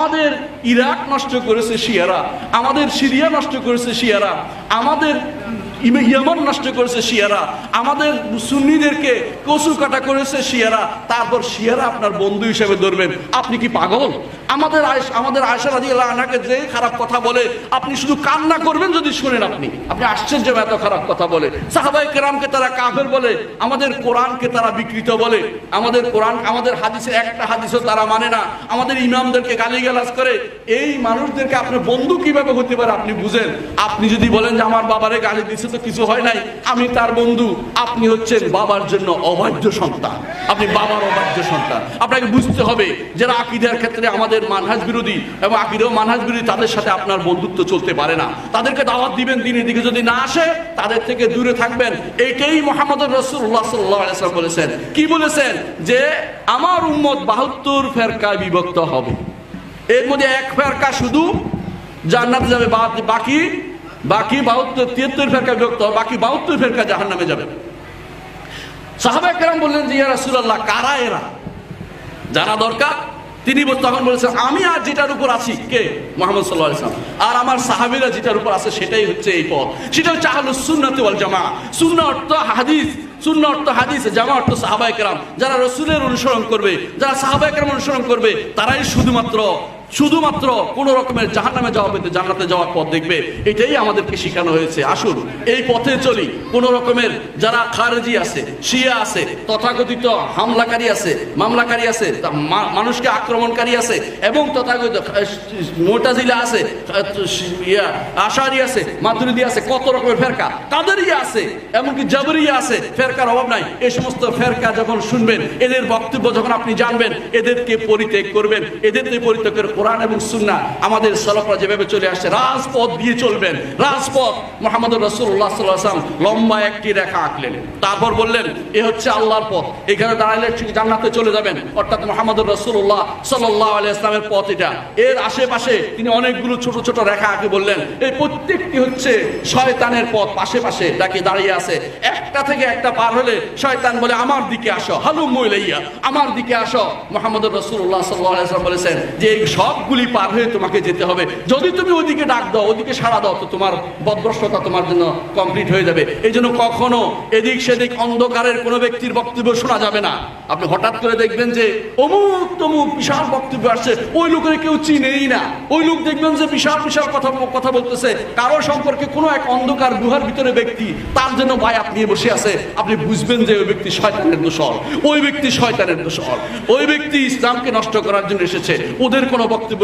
আমাদের ইরাক নষ্ট করেছে শিয়ারা, আমাদের সিরিয়া নষ্ট করেছে শিয়ারা, আমাদের ইয়েমেন নষ্ট করেছে শিয়ারা, আমাদের সুন্নিদেরকে কচু কাটা করেছে শিয়ারা, তারপর শিয়ারা আপনার বন্ধু হিসেবে ধরবেন? আপনি কি পাগল? আমাদের আয়েশা রাদিয়াল্লাহু আনহাকে যে খারাপ কথা বলে আপনি শুধু কান্না করবেন যদি শুনেন। আপনি আশ্চর্য, এত খারাপ কথা বলে। সাহাবায়ে কেরামকে তারা কাফের বলে, আমাদের কোরআনকে তারা বিকৃত বলে, আমাদের কোরআন, আমাদের হাদিসে একটা হাদিসও তারা মানে না, আমাদের ইমামদেরকে গালিগালাজ করে। এই মানুষদেরকে আপনার বন্ধু কিভাবে হতে পারে আপনি বুঝেন? আপনি যদি বলেন যে আমার বাবারে গালি দিচ্ছে তো কিছু হয় নাই, আমি তার বন্ধু, আপনি হচ্ছেন বাবার জন্য অবাধ্য সন্তান, আপনি বাবার অবাধ্য সন্তান। আপনাকে বুঝতে হবে যারা আকীদার ক্ষেত্রে আমাদের মানহাজ বিরোধী এবং আকীদা মানহাজ বিরোধী, তাদের সাথে আপনার বন্ধুত্ব চলতে পারে না। তাদেরকে দাওয়াত দিবেন, দিনের দিকে যদি না আসে তাদের থেকে দূরে থাকবেন। এইটাই মুহাম্মদ রাসূলুল্লাহ সাল্লাল্লাহু আলাইহি ওয়াসাল্লাম বলেছেন। কি বলেছেন? যে আমার উম্মত 72 ফেরকায় বিভক্ত হবে, এর মধ্যে এক ফেরকা শুধু জান্নাতে যাবে, বাকি 73 ফেরকা বিভক্ত, বাকি 72 ফেরকা জাহান্নামে যাবে। সাহাবায়ে কেরাম বললেন যে ইয়া রাসূলুল্লাহ, কারা এরা? জানা দরকার। তিনি তখন বলেছেন, আমি আর যেটার উপর আছি, কে? মুহাম্মদ সাল্লাল্লাহু আলাইহি ওয়াসাল্লাম, আর আমার সাহাবীরা যেটার উপর আছে সেটাই হচ্ছে এই পথ, সেটা হচ্ছে আহলুস সুন্নাত ওয়াল জামাআহ। সুন্নাহ অর্থ হাদিস, সুন্নাহ অর্থ হাদিস, জামা অর্থ সাহাবায়ে কেরাম। যারা রাসূলের অনুসরণ করবে, যারা সাহাবায়ে কেরাম অনুসরণ করবে, তারাই শুধুমাত্র কোন রকমের জাহান্নামে যাওয়া পেতে জান্নাতে যাওয়ার পথ দেখবে। এটাই আমাদেরকে শেখানো হয়েছে। আসুন এই পথে চলি। কোন রকমের যারা খারেজি আছে, শিয়া আছে, তথাকথিত হামলাকারী আছে, মামলাকারী আছে, মানুষকে আক্রমণকারী আছে, এবং তথাকথিত মুতাজিলা আছে, আশারি আছে, মাতুরিদি আছে, কত রকমের ফেরকা, কাদেরিয়া আছে, এমনকি জাবরিয়া আছে। ফেরকার অভাব নাই। এই সমস্ত ফেরকা যখন শুনবেন, এদের বক্তব্য যখন আপনি জানবেন, এদেরকে পরিত্যাগ করবেন। এদেরকে পরিত্যাগ করে কোরআন এবং সুন্নাহ, আমাদের সালাফরা যেভাবে চলে আসছে, রাজপথ দিয়ে চলবেন। রাজপথ মুহাম্মদ রাসূলুল্লাহ সাল্লাল্লাহু আলাইহি ওয়াসাল্লাম লম্বা একটি রেখা আঁকলেন, তারপর বললেন এ হচ্ছে আল্লাহর পথ, এখানে দাঁড়ালে ঠিক জান্নাতে চলে যাবেন, অর্থাৎ মুহাম্মদ রাসূলুল্লাহ সাল্লাল্লাহু আলাইহি ওয়াসাল্লামের পথ এটা। এর আশেপাশে তিনি অনেকগুলো ছোট ছোট রেখা আঁকে বললেন এই প্রত্যেকটি হচ্ছে শয়তানের পথ, পাশে পাশে তাকে দাঁড়িয়ে আছে। একটা থেকে একটা পার হলে শয়তান বলে আমার দিকে আসো, হালুম্মু ইলাইয়া, আমার দিকে আসো। মুহাম্মদ রাসূলুল্লাহ সাল্লাল্লাহু আলাইহি ওয়াসাল্লাম বলেছেন যে এই সবগুলি পার হয়ে তোমাকে যেতে হবে। যদি তুমি ওদিকে ডাক দাও, ওদিকে সাড়া দাও, তো তোমার বদভ্রষ্টতা তোমার জন্য কমপ্লিট হয়ে যাবে। এই জন্য কখনো এদিক সেদিক অন্ধকারের কোনো ব্যক্তির বক্তব্য শোনা যাবে না। আপনি হঠাৎ করে দেখবেন যে অমুক তমুক বিশাল বক্তব্য আসছে, ওই লোকের কেউ চিনেই না। ওই লোক দেখবেন যে বিশাল বিশাল কথা বলতেছে, কারো সম্পর্কে কোনো এক অন্ধকার গুহার ভিতরে ব্যক্তি তার জন্য বায়াত নিয়ে বসে আছে। আপনি বুঝবেন যে ওই ব্যক্তি শয়তানের দোসর, ওই ব্যক্তি শয়তানের দোসর, ওই ব্যক্তি ইসলামকে নষ্ট করার জন্য এসেছে। ওদের কোনো বক্তব্য